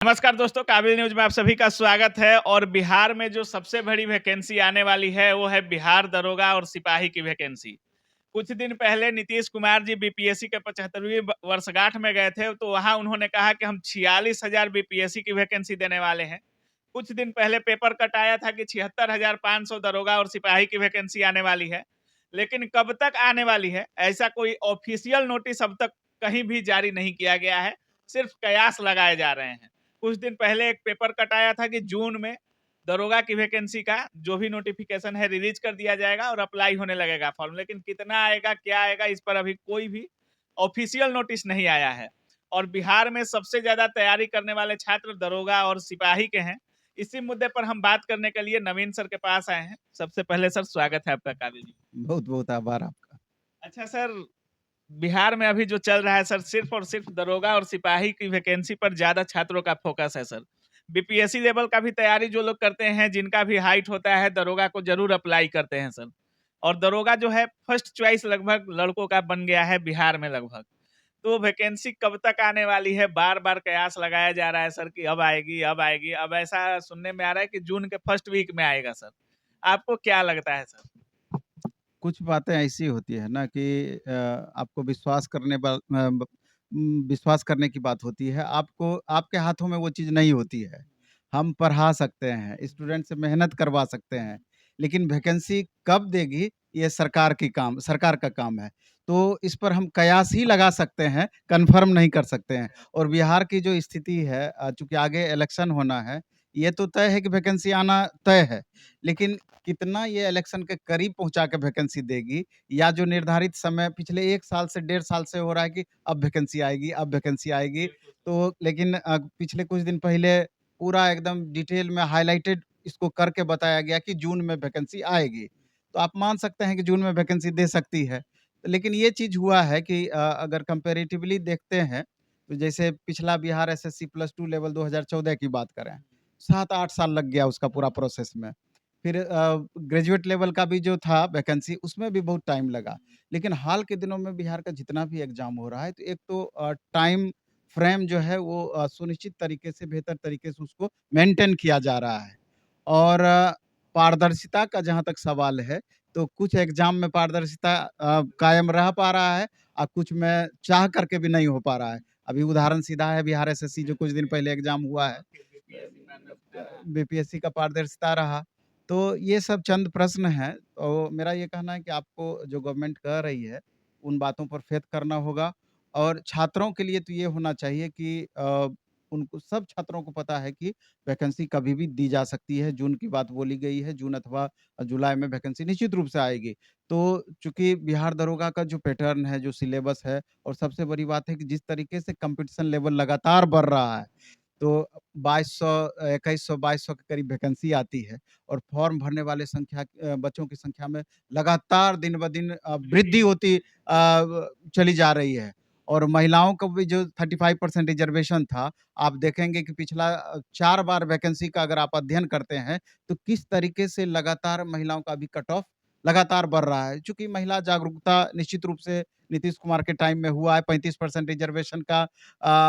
नमस्कार दोस्तों, काबिल न्यूज़ में आप सभी का स्वागत है। और बिहार में जो सबसे बड़ी वैकेंसी आने वाली है वो है बिहार दरोगा और सिपाही की वैकेंसी। कुछ दिन पहले नीतीश कुमार जी बीपीएससी के 75वीं वर्षगांठ में गए थे, तो वहां उन्होंने कहा कि हम 46,000 बीपीएससी की वैकेंसी देने वाले हैं। कुछ दिन पहले पेपर कट आया था कि 76,500 दरोगा और सिपाही की वैकेंसी आने वाली है। लेकिन कब तक आने वाली है, ऐसा कोई ऑफिशियल नोटिस अब तक कहीं भी जारी नहीं किया गया है। सिर्फ कयास लगाए जा रहे हैं। कुछ दिन पहले एक पेपर कट आया था कि जून में दरोगा की वैकेंसी का जो भी नोटिफिकेशन है रिलीज कर दिया जाएगा और अप्लाई होने लगेगा फॉर्म। लेकिन कितना आएगा, क्या आएगा, इस पर अभी कोई भी ऑफिशियल नोटिस नहीं आया है। और बिहार में सबसे ज्यादा तैयारी करने वाले छात्र दरोगा और सिपाही के हैं। इसी मुद्दे पर हम बात करने के लिए नवीन सर के पास आए हैं। सबसे पहले सर, स्वागत है आपका काबिल जी। बहुत बहुत आभार आपका। अच्छा सर, बिहार में अभी जो चल रहा है सर, सिर्फ और सिर्फ दरोगा और सिपाही की वैकेंसी पर ज्यादा छात्रों का फोकस है सर। बीपीएससी लेवल का भी तैयारी जो लोग करते हैं, जिनका भी हाइट होता है, दरोगा को जरूर अप्लाई करते हैं सर। और दरोगा जो है फर्स्ट चॉइस लगभग लड़कों का बन गया है बिहार में लगभग। तो वैकेंसी कब तक आने वाली है? बार बार कयास लगाया जा रहा है सर कि अब आएगी, अब आएगी। अब ऐसा सुनने में आ रहा है कि जून के फर्स्ट वीक में आएगा सर। आपको क्या लगता है सर? कुछ बातें ऐसी होती है ना कि आपको विश्वास करने की बात होती है। आपको आपके हाथों में वो चीज़ नहीं होती है। हम पढ़ा सकते हैं, स्टूडेंट से मेहनत करवा सकते हैं, लेकिन वैकेंसी कब देगी ये सरकार का काम है। तो इस पर हम कयास ही लगा सकते हैं, कन्फर्म नहीं कर सकते हैं। और बिहार की जो स्थिति है, चूँकि आगे इलेक्शन होना है, ये तो तय है कि वैकेंसी आना तय है। लेकिन कितना ये इलेक्शन के करीब पहुँचा के वैकेंसी देगी, या जो निर्धारित समय पिछले 1 साल से 1.5 साल से हो रहा है कि अब वैकेंसी आएगी, अब वैकेंसी आएगी। तो लेकिन पिछले कुछ दिन पहले पूरा एकदम डिटेल में हाइलाइटेड इसको करके बताया गया कि जून में वैकेंसी आएगी। तो आप मान सकते हैं कि जून में वैकेंसी दे सकती है। लेकिन ये चीज़ हुआ है कि अगर कंपैरेटिवली देखते हैं, तो जैसे पिछला बिहार एसएससी प्लस 2 लेवल 2014 की बात करें, 7-8 साल लग गया उसका पूरा प्रोसेस में। फिर ग्रेजुएट लेवल का भी जो था वैकेंसी, उसमें भी बहुत टाइम लगा। लेकिन हाल के दिनों में बिहार का जितना भी एग्ज़ाम हो रहा है, तो एक तो टाइम फ्रेम जो है वो सुनिश्चित तरीके से, बेहतर तरीके से उसको मेंटेन किया जा रहा है। और पारदर्शिता का जहाँ तक सवाल है, तो कुछ एग्ज़ाम में पारदर्शिता कायम रह पा रहा है, और कुछ में चाह करके भी नहीं हो पा रहा है। अभी उदाहरण सीधा है बिहार एसएससी, जो कुछ दिन पहले एग्ज़ाम हुआ है। बीपीएससी का पारदर्शिता रहा। तो ये सब चंद प्रश्न हैं। तो मेरा ये कहना है कि आपको जो गवर्नमेंट कह रही है, उन बातों पर फ़ेथ करना होगा। और छात्रों के लिए तो ये होना चाहिए कि उनको, सब छात्रों को पता है कि वैकेंसी कभी भी दी जा सकती है। जून की बात बोली गई है, जून अथवा जुलाई में वैकेंसी निश्चित रूप से आएगी। तो चूँकि बिहार दरोगा का जो पैटर्न है, जो सिलेबस है, और सबसे बड़ी बात है कि जिस तरीके से कॉम्पिटिशन लेवल लगातार बढ़ रहा है, तो 2200 2100 2200 के करीब वैकेंसी आती है। और फॉर्म भरने वाले बच्चों की संख्या में लगातार दिन-ब-दिन वृद्धि होती चली जा रही है। और महिलाओं को भी जो 35% रिज़र्वेशन था, आप देखेंगे कि पिछला 4 बार वैकेंसी का अगर आप अध्ययन करते हैं, तो किस तरीके से लगातार महिलाओं का भी कट ऑफ लगातार बढ़ रहा है। चूँकि महिला जागरूकता निश्चित रूप से नीतीश कुमार के टाइम में हुआ है, 35% रिज़र्वेशन का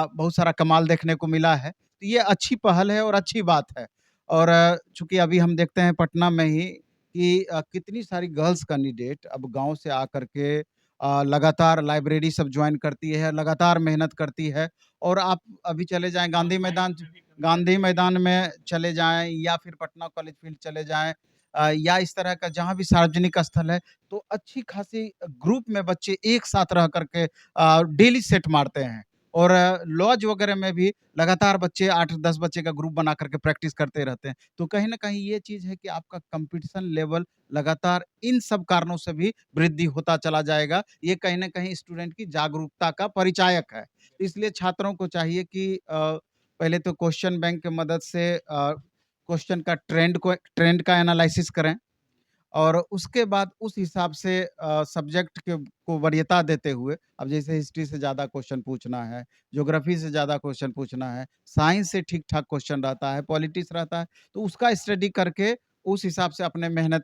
बहुत सारा कमाल देखने को मिला है। तो ये अच्छी पहल है और अच्छी बात है। और चूँकि अभी हम देखते हैं पटना में ही कि कितनी सारी गर्ल्स कैंडिडेट अब गाँव से आकर के लगातार लाइब्रेरी सब जॉइन करती है, लगातार मेहनत करती है। और आप अभी चले जाएँ गांधी मैदान में चले जाएँ, या फिर पटना कॉलेज फील्ड चले जाएँ, या इस तरह का जहाँ भी सार्वजनिक स्थल है, तो अच्छी खासी ग्रुप में बच्चे एक साथ रह कर के डेली सेट मारते हैं। और लॉज वगैरह में भी लगातार बच्चे 8-10 बच्चे का ग्रुप बना करके प्रैक्टिस करते रहते हैं। तो कहीं न कहीं ये चीज़ है कि आपका कॉम्पिटिशन लेवल लगातार इन सब कारणों से भी वृद्धि होता चला जाएगा। ये कहीं न कहीं स्टूडेंट की जागरूकता का परिचायक है। इसलिए छात्रों को चाहिए कि पहले तो क्वेश्चन बैंक की मदद से क्वेश्चन का ट्रेंड का एनालिसिस करें। और उसके बाद उस हिसाब से सब्जेक्ट को वरीयता देते हुए, अब जैसे हिस्ट्री से ज़्यादा क्वेश्चन पूछना है, ज्योग्राफी से ज़्यादा क्वेश्चन पूछना है, साइंस से ठीक-ठाक क्वेश्चन रहता है, पॉलिटिक्स रहता है, तो उसका स्टडी करके उस हिसाब से अपने मेहनत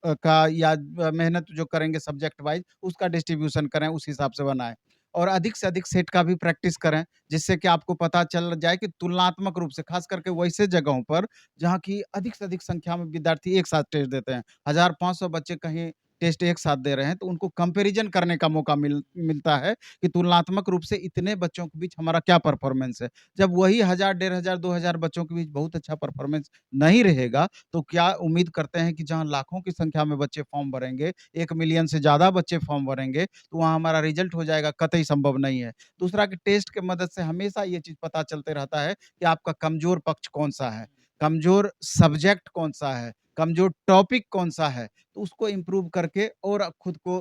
का, या मेहनत जो करेंगे सब्जेक्ट वाइज़, उसका डिस्ट्रीब्यूशन करें, उस हिसाब से बनाएँ। और अधिक से अधिक सेट का भी प्रैक्टिस करें, जिससे कि आपको पता चल जाए कि तुलनात्मक रूप से ख़ास करके वैसे जगहों पर जहाँ की अधिक से अधिक संख्या में विद्यार्थी एक साथ टेस्ट देते हैं। 1500 बच्चे कहीं टेस्ट एक साथ दे रहे हैं, तो उनको कंपैरिज़न करने का मौका मिलता है कि तुलनात्मक रूप से इतने बच्चों के बीच हमारा क्या परफ़ॉर्मेंस है। जब वही 1000, 1500, 2000 बच्चों के बीच बहुत अच्छा परफ़ॉर्मेंस नहीं रहेगा, तो क्या उम्मीद करते हैं कि जहाँ लाखों की संख्या में बच्चे फ़ॉर्म भरेंगे, 1 मिलियन से ज़्यादा बच्चे फ़ॉर्म भरेंगे, तो वहाँ हमारा रिज़ल्ट हो जाएगा, कतई संभव नहीं है। दूसरा कि टेस्ट के मदद से हमेशा ये चीज़ पता चलते रहता है कि आपका कमज़ोर पक्ष कौन-सा है, कमज़ोर सब्जेक्ट कौन-सा है, कमज़ोर टॉपिक कौन-सा है, तो उसको इम्प्रूव करके और खुद को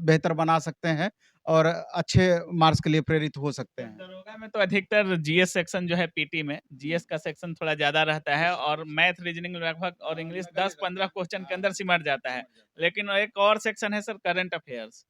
बेहतर बना सकते हैं और अच्छे मार्क्स के लिए प्रेरित हो सकते सर, हैं। दरोगा में तो अधिकतर जीएस सेक्शन जो है पीटी में, जीएस का सेक्शन थोड़ा ज़्यादा रहता है और मैथ, रीजनिंग लगभग और इंग्लिश 10-15 क्वेश्चन के अंदर सिमट जाता है। लेकिन एक और सेक्शन है सर करंट अफेयर्स।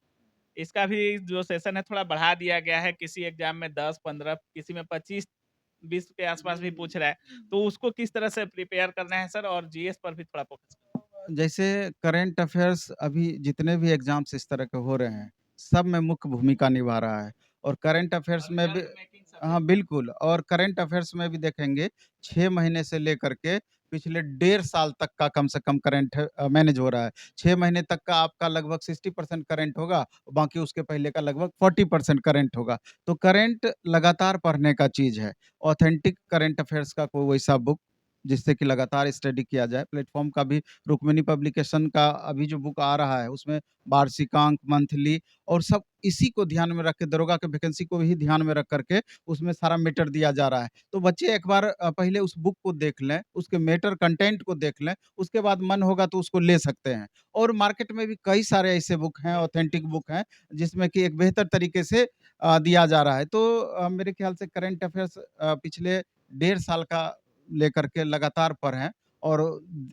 इसका भी जो सेशन है थोड़ा बढ़ा दिया गया है, किसी एग्ज़ाम में 10-15 किसी में 25-20 के आसपास भी पूछ रहा है। तो उसको किस तरह से प्रिपेयर करना है सर और जीएस पर भी थोड़ा फ़ोकस करना है? जैसे करंट अफ़ेयर्स अभी जितने भी एग्ज़ाम्स इस तरह के हो रहे हैं, सब में मुख्य भूमिका निभा रहा है और करंट अफ़ेयर्स और में भी कर्व मेकिंग हाँ, सब्जेक्ट है। बिल्कुल और करंट अफ़ेयर्स में भी देखेंगे 6 महीने से लेकर के पिछले डेढ़ साल तक का कम से कम करंट मैनेज हो रहा है। 6 महीने तक का आपका लगभग 60% करंट होगा, बाकी उसके पहले का लगभग 40% करंट होगा। तो करंट लगातार पढ़ने का चीज़ है। ऑथेंटिक करंट अफ़ेयर्स का कोई वैसा बुक जिससे कि लगातार स्टडी किया जाए। प्लेटफ़ॉर्म का भी रुक्मिणी पब्लिकेशन का अभी जो बुक आ रहा है, उसमें वार्षिकांक, मंथली और सब इसी को ध्यान में रख के दरोगा के वैकेंसी को भी ध्यान में रख कर के उसमें सारा मैटर दिया जा रहा है। तो बच्चे एक बार पहले उस बुक को देख लें, उसके मैटर कंटेंट को देख लें, उसके बाद मन होगा तो उसको ले सकते हैं। और मार्केट में भी कई सारे ऐसे बुक हैं, ऑथेंटिक बुक हैं, जिसमें कि एक बेहतर तरीके से दिया जा रहा है। तो मेरे ख्याल से करंट अफ़ेयर्स पिछले डेढ़ साल का लेकर के लगातार पढ़ें और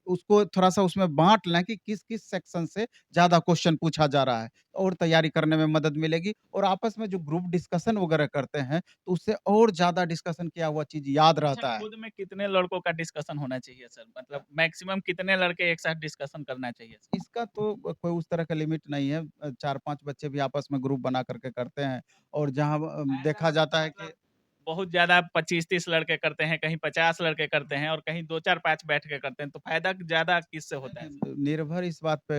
उसको थोड़ा-सा उसमें बाँट लें कि किस-किस सेक्शन से ज़्यादा क्वेश्चन पूछा जा रहा है और तैयारी करने में मदद मिलेगी और आपस में जो ग्रुप डिस्कशन वगैरह करते हैं, तो उससे और ज़्यादा डिस्कशन किया हुआ चीज़ याद अच्छा, रहता है। खुद में कितने लड़कों का डिस्कशन होना चाहिए सर? मतलब मैक्सिमम कितने लड़के एक साथ डिस्कशन करना चाहिए सर? इसका तो कोई उस तरह का लिमिट नहीं है। 4-5 बच्चे भी आपस में ग्रुप बना कर के करते हैं और जहाँ ऐसा देखा जाता है कि मतलब बहुत ज़्यादा 25-30 लड़के करते हैं, कहीं 50 लड़के करते हैं और कहीं 2-4-5 बैठ के करते हैं, तो फ़ायदा ज़्यादा किससे होता है सर? निर्भर इस बात पे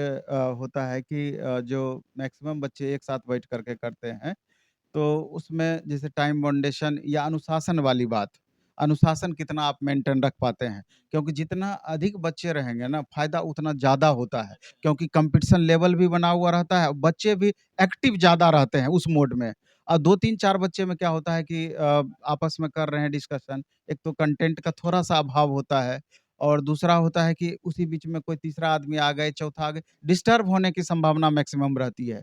होता है कि जो मैक्सिमम बच्चे एक साथ बैठ कर के करते हैं तो उसमें जैसे टाइम बाउंडेशन या अनुशासन वाली बात, अनुशासन कितना आप मेंटेन रख पाते हैं। क्योंकि जितना अधिक बच्चे रहेंगे ना, फ़ायदा उतना ज़्यादा होता है। अच्छा। क्योंकि कॉम्पिटिशन लेवल भी बना हुआ रहता है, बच्चे भी एक्टिव ज़्यादा रहते हैं उस मोड में। 2-3-4 बच्चे में क्या होता है कि आपस में कर रहे हैं डिस्कशन, एक तो कंटेंट का थोड़ा-सा अभाव होता है और दूसरा होता है कि उसी बीच में कोई तीसरा आदमी आ गए, चौथा आ गए, डिस्टर्ब होने की संभावना मैक्सिमम रहती है।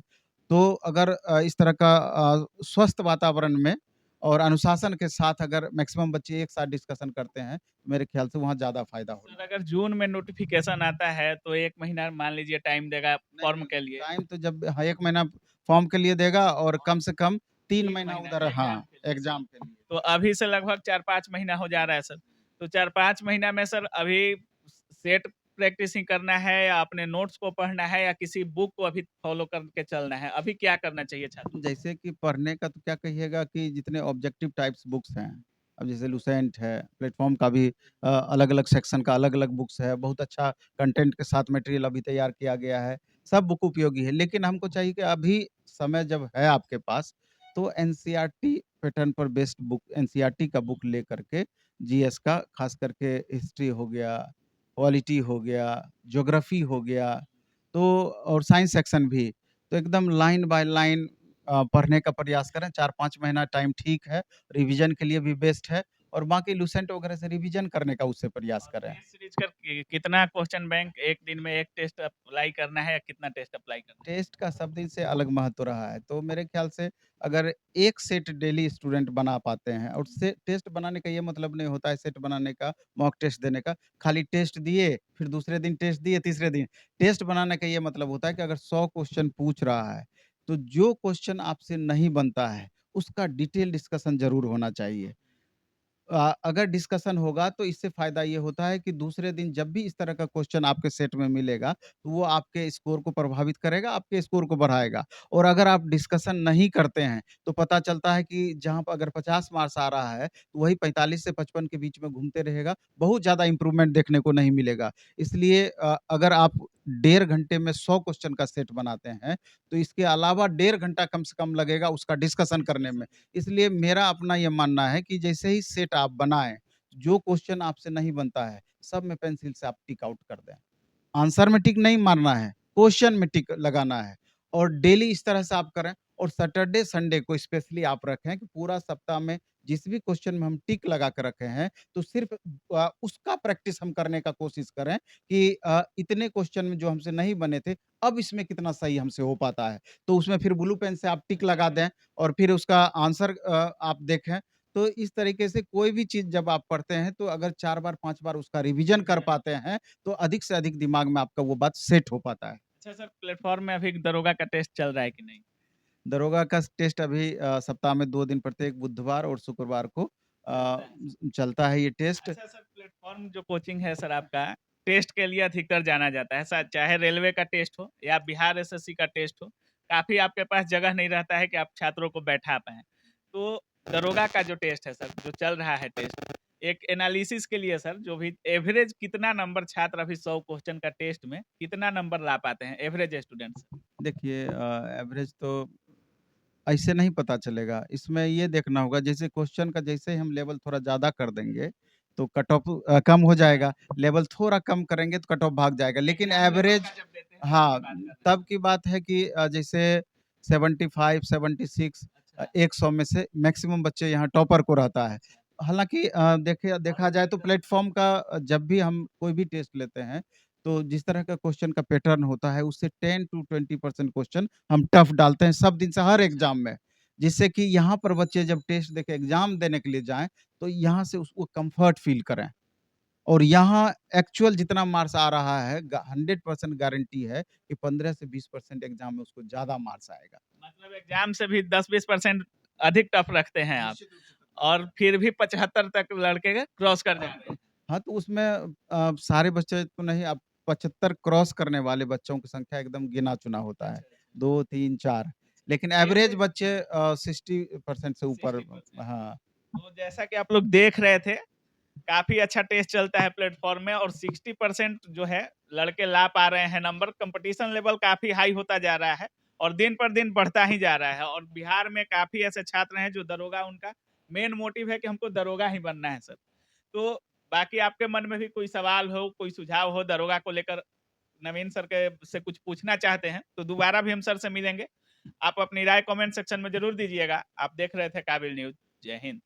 तो अगर इस तरह का स्वस्थ वातावरण में और अनुशासन के साथ अगर मैक्सिमम बच्चे एक साथ डिस्कशन करते हैं, तो मेरे ख्याल से वहाँ ज़्यादा फ़ायदा होगा। सर अगर जून में नोटिफ़िकेशन आता है, तो 1 महीना मान लीजिए टाइम देगा नहीं, फॉर्म नहीं, के लिए, टाइम तो जब हाँ, 1 महीना फॉर्म के लिए देगा और कम से कम 3 3 महीना महीना उधर एग्ज़ाम हाँ, के लिए। एग्ज़ाम के लिए। तो अभी से लगभग 4-5 महीना हो जा रहा है सर। तो 4-5 महीना में सर अभी सेट प्रैक्टिस ही करना है या अपने नोट्स को पढ़ना है या किसी बुक को अभी फ़ॉलो करके चलना है? अभी क्या करना चाहिए छात्र को? जैसे कि पढ़ने का तो क्या कहिएगा कि जितने ऑब्जेक्टिव टाइप्स बुक्स हैं, अब जैसे लुसेंट है, प्लेटफ़ॉर्म का भी अलग-अलग सेक्शन का अलग-अलग बुक्स है, बहुत अच्छा कंटेंट के साथ मटेरियल अभी तैयार किया गया है, सब बुक उपयोगी है। लेकिन हमको चाहिए कि अभी समय जब है आपके पास, तो एनसीईआरटी पैटर्न पर बेस्ड बुक एनसीईआरटी का बुक लेकर के जीएस का ख़ास करके हिस्ट्री हो गया, पॉलिटी हो गया, ज्योग्राफ़ी हो गया, तो और साइंस सेक्शन भी। तो एकदम लाइन बाय लाइन पढ़ने का प्रयास करें, 4-5 महीना टाइम ठीक है, रिवीजन के लिए भी बेस्ट है और बाकी लुसेंट वगैरह से रिवीजन करने का उससे प्रयास और करें। टेस्ट सीरीज़ का कितना क्वेश्चन बैंक 1 दिन में 1 टेस्ट अप्लाई करना है या कितना टेस्ट अप्लाई करना है? टेस्ट का सब दिन से अलग महत्व रहा है, तो मेरे ख्याल से अगर एक सेट डेली स्टूडेंट बना पाते हैं और से टेस्ट बनाने का ये मतलब नहीं होता है सेट बनाने का, मॉक टेस्ट देने का, खाली टेस्ट दिए, फिर दूसरे दिन टेस्ट दिए, तीसरे दिन टेस्ट बनाने का ये मतलब होता है कि अगर 100 क्वेश्चन पूछ रहा है, तो जो क्वेश्चन आपसे नहीं बनता है, उसका डिटेल डिस्कशन ज़रूर होना चाहिए। अगर डिस्कशन होगा तो इससे फ़ायदा ये होता है कि दूसरे दिन जब भी इस तरह का क्वेश्चन आपके सेट में मिलेगा, तो वो आपके स्कोर को प्रभावित करेगा, आपके स्कोर को बढ़ाएगा। और अगर आप डिस्कशन नहीं करते हैं, तो पता चलता है कि जहाँ पर अगर 50 मार्क्स आ रहा है, तो वही 45 से 55 के बीच में घूमते रहेगा, बहुत ज़्यादा इम्प्रूवमेंट देखने को नहीं मिलेगा। इसलिए अगर आप डेढ़ घंटे में 100 क्वेश्चन का सेट बनाते हैं, तो इसके अलावा डेढ़ घंटा कम से कम लगेगा उसका डिस्कशन करने में। इसलिए मेरा अपना ये मानना है कि जैसे ही सेट आप बनाएँ, जो क्वेश्चन आपसे नहीं बनता है, सब में पेंसिल से आप टिक आउट कर दें। आंसर में टिक नहीं मारना है, क्वेश्चन में टिक लगाना है और डेली इस तरह से आप करें और सैटरडे, संडे को स्पेशली आप रखें कि पूरा सप्ताह में जिस भी क्वेश्चन में हम टिक लगा के रखे हैं, तो सिर्फ़ उसका प्रैक्टिस हम करने का कोशिश करें कि इतने क्वेश्चन में जो हमसे नहीं बने थे, अब इसमें कितना सही हमसे हो पाता है। तो उसमें फिर ब्लू पेन से आप टिक लगा दें और फिर उसका आंसर आप देखें। तो इस तरीके से कोई भी चीज़ जब आप पढ़ते हैं, तो अगर 4 बार, 5 बार उसका रिवीजन कर पाते हैं, तो अधिक से अधिक दिमाग में आपका वो बात सेट हो पाता है। अच्छा सर, प्लेटफ़ॉर्म में अभी दरोगा का टेस्ट चल रहा है कि नहीं? दरोगा का टेस्ट अभी सप्ताह में 2 दिन प्रत्येक बुधवार और शुक्रवार को चलता है। चलता है ये टेस्ट। अच्छा सर, प्लेटफ़ॉर्म जो कोचिंग है सर आपका, टेस्ट के लिए अधिकतर जाना जाता है। सा चाहे रेलवे का टेस्ट हो या बिहार एसएससी का टेस्ट हो, काफ़ी आपके पास जगह नहीं रहता है कि आप छात्रों को बैठा पाएँ। तो दरोगा का जो टेस्ट है सर, जो चल रहा है टेस्ट, एक एनालिसिस के लिए सर, जो भी एवरेज कितना नंबर छात्र अभी 100 क्वेश्चन का टेस्ट में कितना नंबर ला पाते हैं एवरेज स्टूडेंट्स? देखिए एवरेज तो ऐसे नहीं पता चलेगा। इसमें ये देखना होगा जैसे क्वेश्चन का जैसे ही हम लेवल थोड़ा ज़्यादा कर देंगे, तो कट ऑफ कम हो जाएगा। लेवल थोड़ा कम करेंगे तो कट ऑफ भाग जाएगा। लेकिन एग्ज़ाम लेवल एवरेज का जब देते हैं तब की हाँ, बात कर रहे हैं। तब की बात है कि जैसे 75, 76 अच्छा, 100 में से मैक्सिमम बच्चे यहाँ टॉपर को रहता है। अच्छा। हालाँकि देखा जाए तो प्लेटफ़ॉर्म का जब भी हम कोई भी टेस्ट लेते हैं, तो जिस तरह का क्वेश्चन का पैटर्न होता है, उससे 10 टू 20% क्वेश्चन हम टफ डालते हैं सब दिन से हर एग्ज़ाम में। जिससे कि यहाँ पर बच्चे जब टेस्ट देके एग्ज़ाम देने के लिए जाएँ, तो यहाँ से उसको कम्फ़र्ट फ़ील करें। और यहाँ एक्चुअल जितना मार्क्स आ रहा है ग 100% गारंटी है कि 15 से 20% एग्ज़ाम में उसको ज़्यादा मार्क्स आएगा। मतलब एग्ज़ाम से भी 10-20% अधिक टफ रखते हैं आप। निश्चित रूप से। और फिर भी 75 तक लड़के क्रॉस कर जा हाँ, रहे हैं। हाँ, तो उसमें सारे बच्चे तो नहीं अब 75 क्रॉस करने वाले बच्चों की संख्या एकदम गिना-चुना होता है। अच्छा, अच्छा। 2, 3, 4 लेकिन एवरेज एवरेज बच्चे 60% से ऊपर 60%। हाँ। तो जैसा कि आप लोग देख रहे थे, काफ़ी अच्छा टेस्ट चलता है प्लेटफ़ॉर्म में और 60% जो है लड़के ला पा रहे हैं नंबर। कॉम्पिटिशन लेवल काफ़ी हाई होता जा रहा है और दिन पर दिन बढ़ता ही जा रहा है और बिहार में काफ़ी ऐसे छात्र हैं जो दरोगा उनका मेन मोटिव है कि हमको दरोगा ही बनना है सर। तो बाकी आपके मन में भी कोई सवाल हो, कोई सुझाव हो दरोगा को लेकर नवीन सर के से कुछ पूछना चाहते हैं, तो दोबारा भी हम सर से मिलेंगे। आप अपनी राय कमेंट सेक्शन में ज़रूर दीजिएगा। आप देख रहे थे काबिल न्यूज़। जय हिंद।